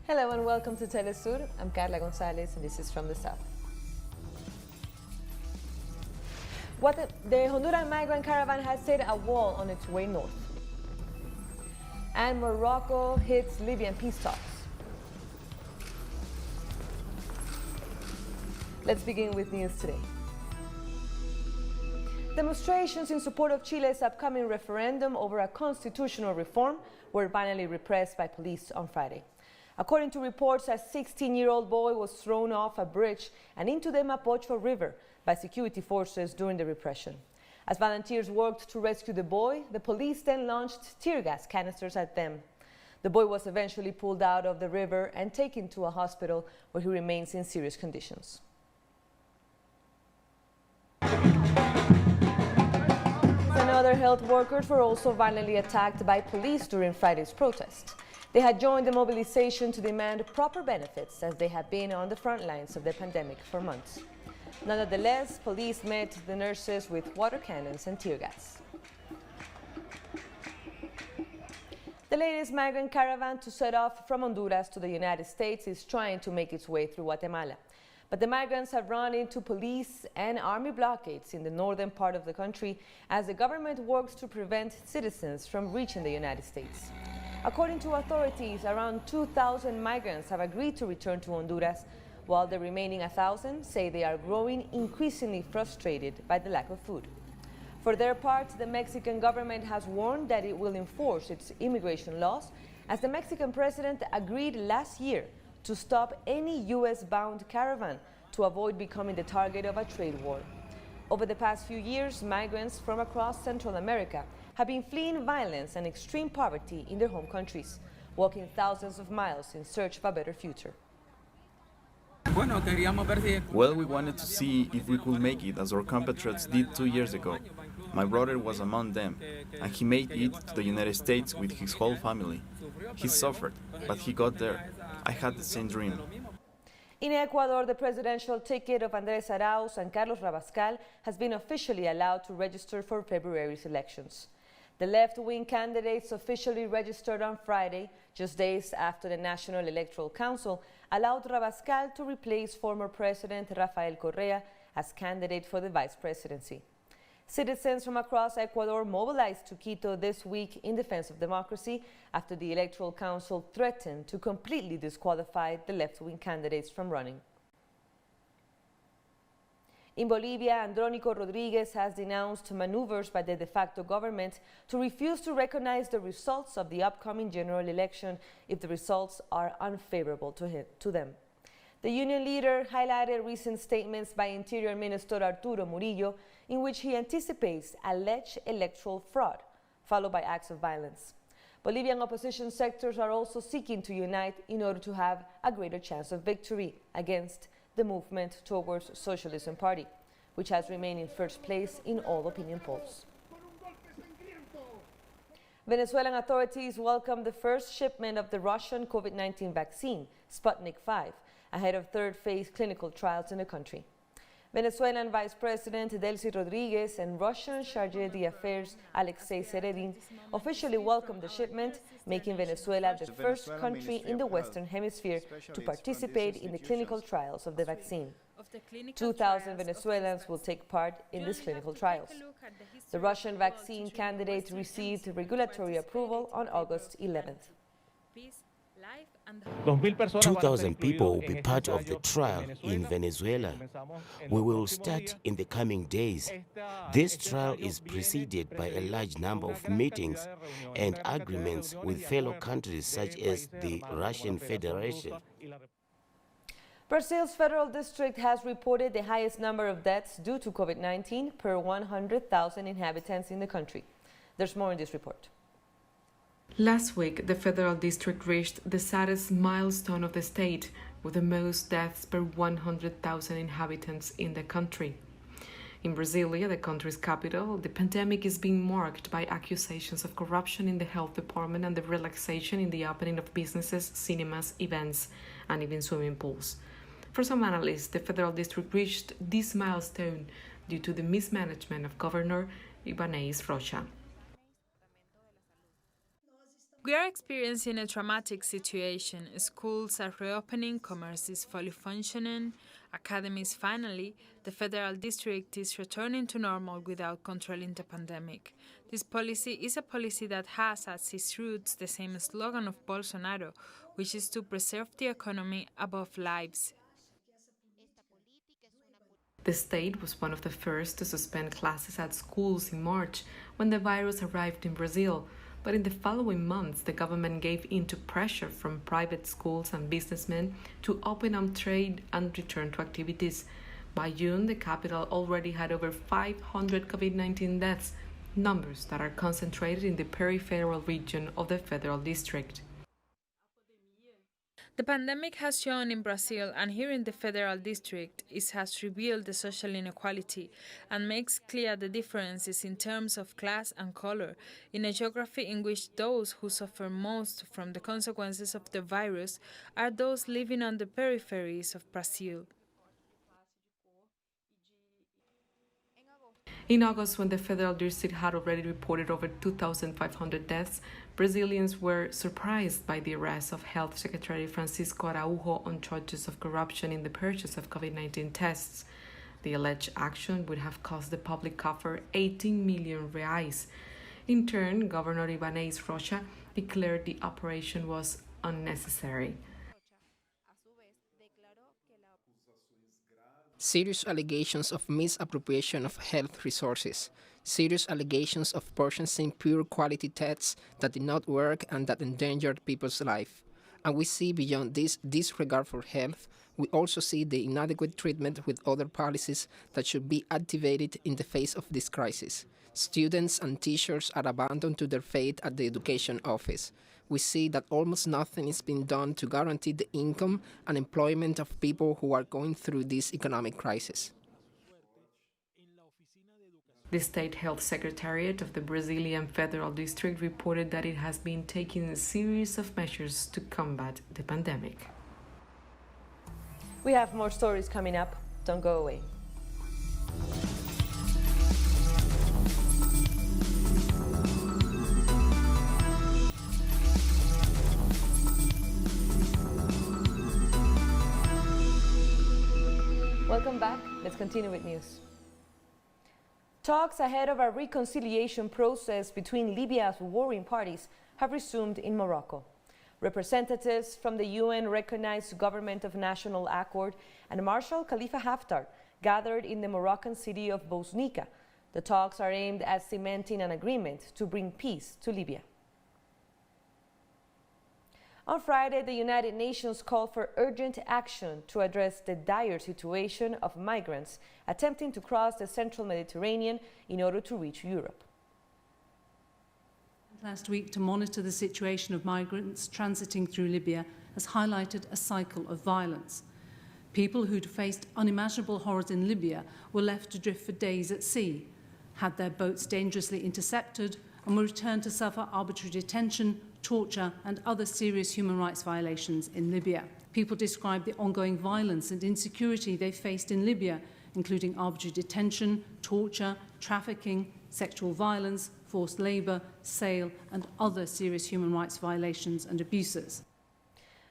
Hello and welcome to TeleSUR. I'm Carla Gonzalez and this is from the south. The Honduran migrant caravan has set a wall on its way north. And Morocco hits Libyan peace talks. Let's begin with news today. Demonstrations in support of Chile's upcoming referendum over a constitutional reform were violently repressed by police on Friday. According to reports, a 16-year-old boy was thrown off a bridge and into the Mapocho River by security forces during the repression. As volunteers worked to rescue the boy, the police then launched tear gas canisters at them. The boy was eventually pulled out of the river and taken to a hospital where he remains in serious conditions. And other health workers were also violently attacked by police during Friday's protest. They had joined the mobilization to demand proper benefits as they have been on the front lines of the pandemic for months. Nonetheless, police met the nurses with water cannons and tear gas. The latest migrant caravan to set off from Honduras to the United States is trying to make its way through Guatemala. But the migrants have run into police and army blockades in the northern part of the country as the government works to prevent citizens from reaching the United States. According to authorities, around 2,000 migrants have agreed to return to Honduras, while the remaining 1,000 say they are growing increasingly frustrated by the lack of food. For their part, the Mexican government has warned that it will enforce its immigration laws, as the Mexican president agreed last year to stop any U.S.-bound caravan to avoid becoming the target of a trade war. Over the past few years, migrants from across Central America have been fleeing violence and extreme poverty in their home countries, walking thousands of miles in search of a better future. Well, we wanted to see if we could make it as our compatriots did 2 years ago. My brother was among them, and he made it to the United States with his whole family. He suffered, but he got there. I had the same dream. In Ecuador, the presidential ticket of Andrés Arauz and Carlos Rabascal has been officially allowed to register for February's elections. The left-wing candidates officially registered on Friday, just days after the National Electoral Council allowed Rabascal to replace former President Rafael Correa as candidate for the vice presidency. Citizens from across Ecuador mobilized to Quito this week in defense of democracy after the Electoral Council threatened to completely disqualify the left-wing candidates from running. In Bolivia, Andrónico Rodríguez has denounced maneuvers by the de facto government to refuse to recognize the results of the upcoming general election if the results are unfavorable to them. The union leader highlighted recent statements by Interior Minister Arturo Murillo in which he anticipates alleged electoral fraud, followed by acts of violence. Bolivian opposition sectors are also seeking to unite in order to have a greater chance of victory against the movement towards Socialism Party, which has remained in first place in all opinion polls. Venezuelan authorities welcomed the first shipment of the Russian COVID-19 vaccine, Sputnik V, ahead of third phase clinical trials in the country. Venezuelan Vice President Delcy Rodriguez and Russian Chargé d'Affaires Alexei Seredin officially welcomed the shipment, making Venezuela the first country in the Western Hemisphere to participate in the clinical trials of the vaccine. 2,000 Venezuelans will take part in these clinical trials. The Russian vaccine candidate received regulatory approval on August 11th. 2,000 people will be part of the trial in Venezuela. We will start in the coming days. This trial is preceded by a large number of meetings and agreements with fellow countries such as the Russian Federation. Brazil's federal district has reported the highest number of deaths due to COVID-19 per 100,000 inhabitants in the country. There's more in this report. Last week, the federal district reached the saddest milestone of the state, with the most deaths per 100,000 inhabitants in the country. In Brasilia, the country's capital, the pandemic is being marked by accusations of corruption in the health department and the relaxation in the opening of businesses, cinemas, events, and even swimming pools. For some analysts, the federal district reached this milestone due to the mismanagement of Governor Ibanez Rocha. We are experiencing a traumatic situation. Schools are reopening, commerce is fully functioning, academies finally, the federal district is returning to normal without controlling the pandemic. This policy is a policy that has as its roots the same slogan of Bolsonaro, which is to preserve the economy above lives. The state was one of the first to suspend classes at schools in March when the virus arrived in Brazil. But in the following months, the government gave in to pressure from private schools and businessmen to open up trade and return to activities. By June, the capital already had over 500 COVID-19 deaths, numbers that are concentrated in the peripheral region of the federal district. The pandemic has shown in Brazil and here in the federal district it has revealed the social inequality and makes clear the differences in terms of class and color in a geography in which those who suffer most from the consequences of the virus are those living on the peripheries of Brazil. In August, when the federal district had already reported over 2,500 deaths, Brazilians were surprised by the arrest of Health Secretary Francisco Araujo on charges of corruption in the purchase of COVID-19 tests. The alleged action would have cost the public coffer 18 million reais. In turn, Governor Ibanez Rocha declared the operation was unnecessary. Serious allegations of misappropriation of health resources, serious allegations of purchasing poor quality tests that did not work and that endangered people's life. And we see beyond this disregard for health, we also see the inadequate treatment with other policies that should be activated in the face of this crisis. Students and teachers are abandoned to their fate at the education office. We see that almost nothing is being done to guarantee the income and employment of people who are going through this economic crisis. The State Health Secretariat of the Brazilian Federal District reported that it has been taking a series of measures to combat the pandemic. We have more stories coming up. Don't go away. Welcome back. Let's continue with news. Talks ahead of a reconciliation process between Libya's warring parties have resumed in Morocco. Representatives from the UN-recognized Government of National Accord and Marshal Khalifa Haftar gathered in the Moroccan city of Bosnika. The talks are aimed at cementing an agreement to bring peace to Libya. On Friday, the United Nations called for urgent action to address the dire situation of migrants attempting to cross the central Mediterranean in order to reach Europe. Last week, to monitor the situation of migrants transiting through Libya has highlighted a cycle of violence. People who'd faced unimaginable horrors in Libya were left to drift for days at sea, had their boats dangerously intercepted, and were returned to suffer arbitrary detention, torture and other serious human rights violations in Libya. People described the ongoing violence and insecurity they faced in Libya, including arbitrary detention, torture, trafficking, sexual violence, forced labour, sale and other serious human rights violations and abuses.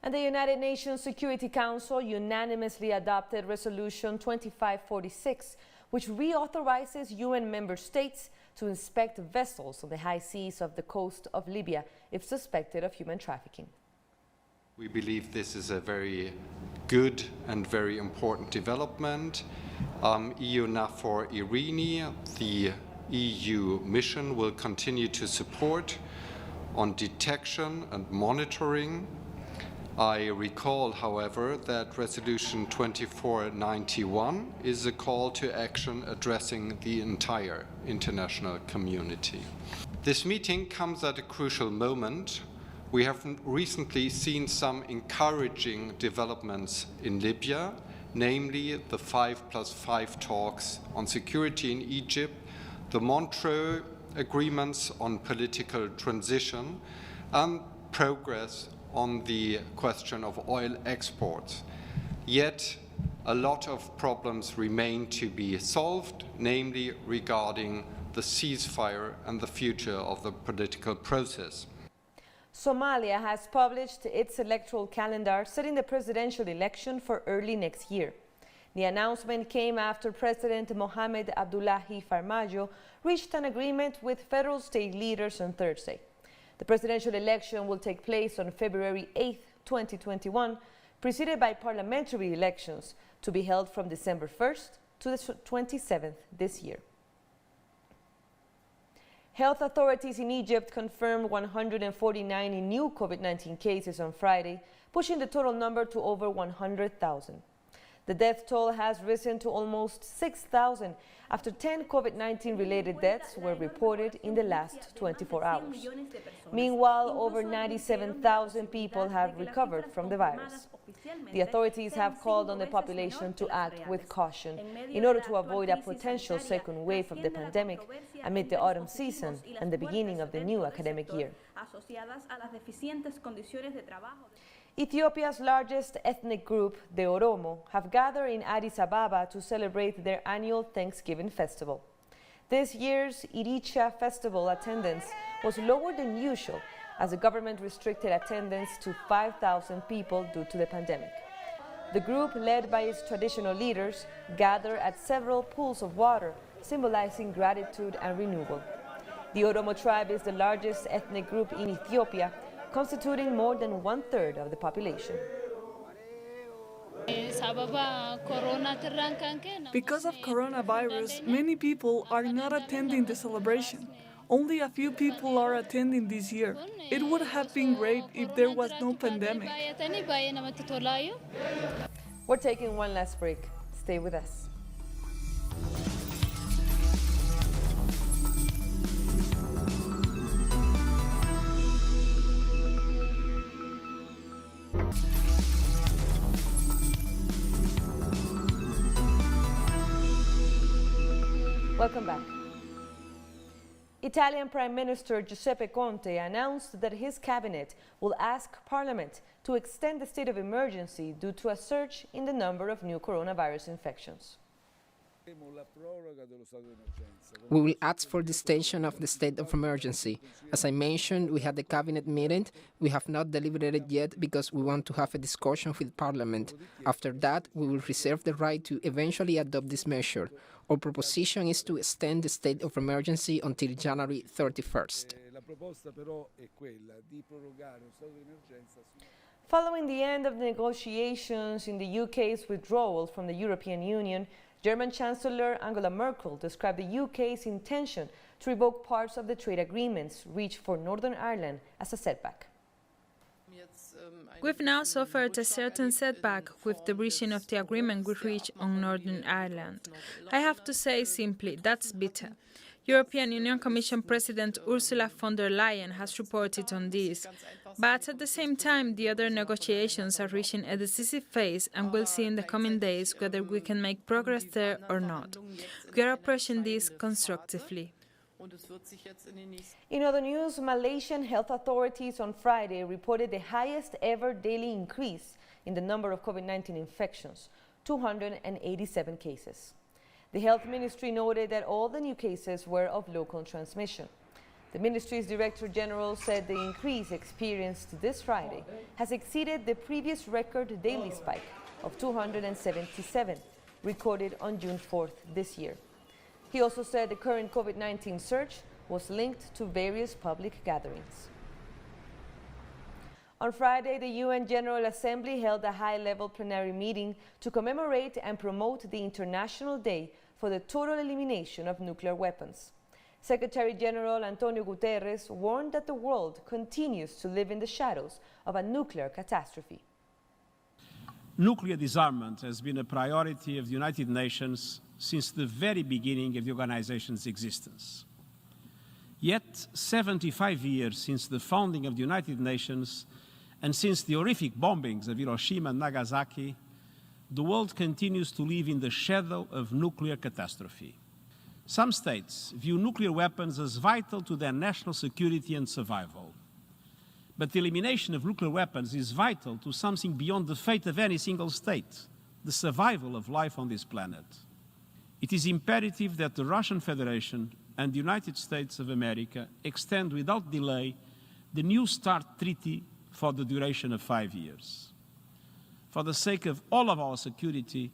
And the United Nations Security Council unanimously adopted Resolution 2546, which reauthorizes UN member states to inspect vessels on the high seas of the coast of Libya if suspected of human trafficking. We believe this is a very good and very important development. EUNAVFOR IRINI, the EU mission, will continue to support on detection and monitoring. I recall, however, that Resolution 2491 is a call to action addressing the entire international community. This meeting comes at a crucial moment. We have recently seen some encouraging developments in Libya, namely the 5+5 talks on security in Egypt, the Montreux agreements on political transition, and progress on the question of oil exports. Yet, a lot of problems remain to be solved, namely regarding the ceasefire and the future of the political process. Somalia has published its electoral calendar, setting the presidential election for early next year. The announcement came after President Mohamed Abdullahi Farmajo reached an agreement with federal state leaders on Thursday. The presidential election will take place on February 8, 2021, preceded by parliamentary elections to be held from December 1st to the 27th this year. Health authorities in Egypt confirmed 149 new COVID-19 cases on Friday, pushing the total number to over 100,000. The death toll has risen to almost 6,000 after 10 COVID-19 related deaths were reported in the last 24 hours. Meanwhile, over 97,000 people have recovered from the virus. The authorities have called on the population to act with caution in order to avoid a potential second wave of the pandemic amid the autumn season and the beginning of the new academic year. Ethiopia's largest ethnic group, the Oromo, have gathered in Addis Ababa to celebrate their annual Thanksgiving festival. This year's Iricha festival attendance was lower than usual as the government restricted attendance to 5,000 people due to the pandemic. The group, led by its traditional leaders, gathered at several pools of water, symbolizing gratitude and renewal. The Oromo tribe is the largest ethnic group in Ethiopia, constituting more than one-third of the population. Because of coronavirus, many people are not attending the celebration. Only a few people are attending this year. It would have been great if there was no pandemic. We're taking one last break. Stay with us. Welcome back. Italian Prime Minister Giuseppe Conte announced that his cabinet will ask Parliament to extend the state of emergency due to a surge in the number of new coronavirus infections. We will ask for the extension of the state of emergency. As I mentioned, we had the cabinet meeting. We have not deliberated yet because we want to have a discussion with Parliament. After that, we will reserve the right to eventually adopt this measure. Our proposition is to extend the state of emergency until January 31st. Following the end of negotiations in the UK's withdrawal from the European Union, German Chancellor Angela Merkel described the UK's intention to revoke parts of the trade agreements reached for Northern Ireland as a setback. We've now suffered a certain setback with the reaching of the agreement we reached on Northern Ireland. I have to say simply, that's bitter. European Union Commission President Ursula von der Leyen has reported on this. But at the same time, the other negotiations are reaching a decisive phase, and we'll see in the coming days whether we can make progress there or not. We are approaching this constructively. In other news, Malaysian health authorities on Friday reported the highest ever daily increase in the number of COVID-19 infections, 287 cases. The health ministry noted that all the new cases were of local transmission. The ministry's Director General said the increase experienced this Friday has exceeded the previous record daily spike of 277 recorded on June 4th this year. He also said the current COVID-19 surge was linked to various public gatherings. On Friday, the UN General Assembly held a high-level plenary meeting to commemorate and promote the International Day for the Total Elimination of Nuclear Weapons. Secretary General Antonio Guterres warned that the world continues to live in the shadows of a nuclear catastrophe. Nuclear disarmament has been a priority of the United Nations since the very beginning of the organization's existence. Yet, 75 years since the founding of the United Nations and since the horrific bombings of Hiroshima and Nagasaki, the world continues to live in the shadow of nuclear catastrophe. Some states view nuclear weapons as vital to their national security and survival. But the elimination of nuclear weapons is vital to something beyond the fate of any single state, the survival of life on this planet. It is imperative that the Russian Federation and the United States of America extend without delay the New START treaty for the duration of 5 years. For the sake of all of our security,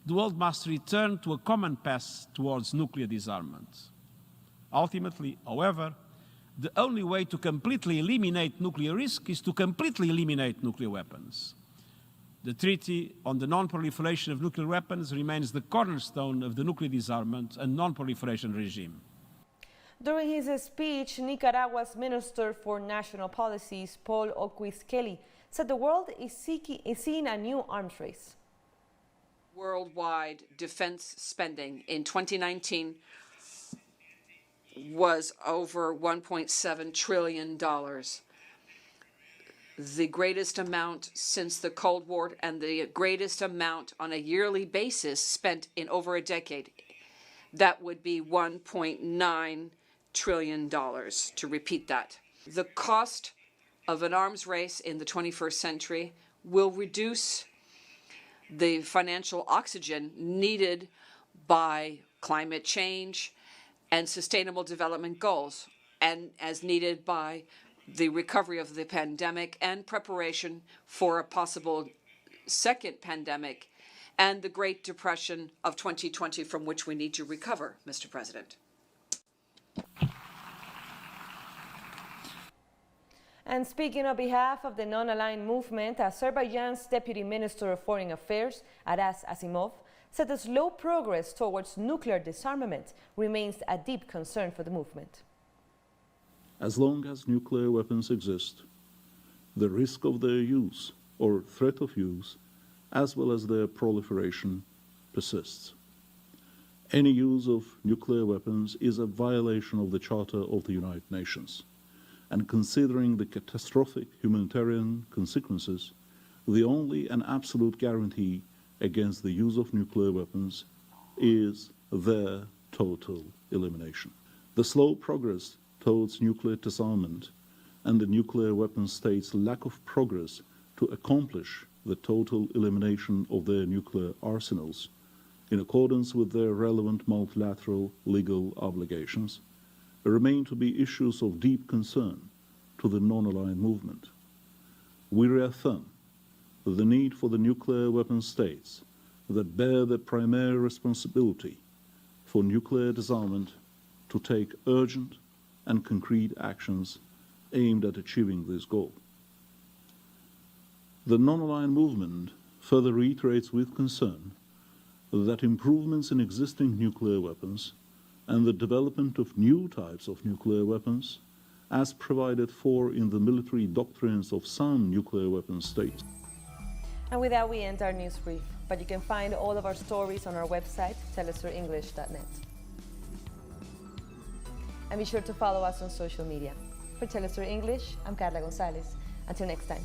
the world must return to a common path towards nuclear disarmament. Ultimately, however, the only way to completely eliminate nuclear risk is to completely eliminate nuclear weapons. The Treaty on the Non-Proliferation of Nuclear Weapons remains the cornerstone of the nuclear disarmament and non-proliferation regime. During his speech, Nicaragua's Minister for National Policies, Paul Oquis-Kelly, said the world is seeing a new arms race. Worldwide defense spending in 2019 was over $1.7 trillion. The greatest amount since the Cold War and the greatest amount on a yearly basis spent in over a decade. That would be $1.9 trillion, to repeat that. The cost of an arms race in the 21st century will reduce the financial oxygen needed by climate change and sustainable development goals, and as needed by the recovery of the pandemic and preparation for a possible second pandemic and the Great Depression of 2020 from which we need to recover, Mr. President. And speaking on behalf of the non-aligned movement, Azerbaijan's Deputy Minister of Foreign Affairs, Aras Asimov, said the slow progress towards nuclear disarmament remains a deep concern for the movement. As long as nuclear weapons exist, the risk of their use or threat of use, as well as their proliferation, persists. Any use of nuclear weapons is a violation of the Charter of the United Nations. And considering the catastrophic humanitarian consequences, the only and absolute guarantee against the use of nuclear weapons is their total elimination. The slow progress towards nuclear disarmament and the nuclear weapon states' lack of progress to accomplish the total elimination of their nuclear arsenals in accordance with their relevant multilateral legal obligations remain to be issues of deep concern to the non-aligned movement. We reaffirm the need for the nuclear weapon states that bear the primary responsibility for nuclear disarmament to take urgent and concrete actions aimed at achieving this goal. The non-aligned movement further reiterates with concern that improvements in existing nuclear weapons and the development of new types of nuclear weapons, as provided for in the military doctrines of some nuclear weapon states. And with that, we end our news brief. But you can find all of our stories on our website, telesurenglish.net. And be sure to follow us on social media. For TeleSUR English, I'm Carla Gonzalez. Until next time.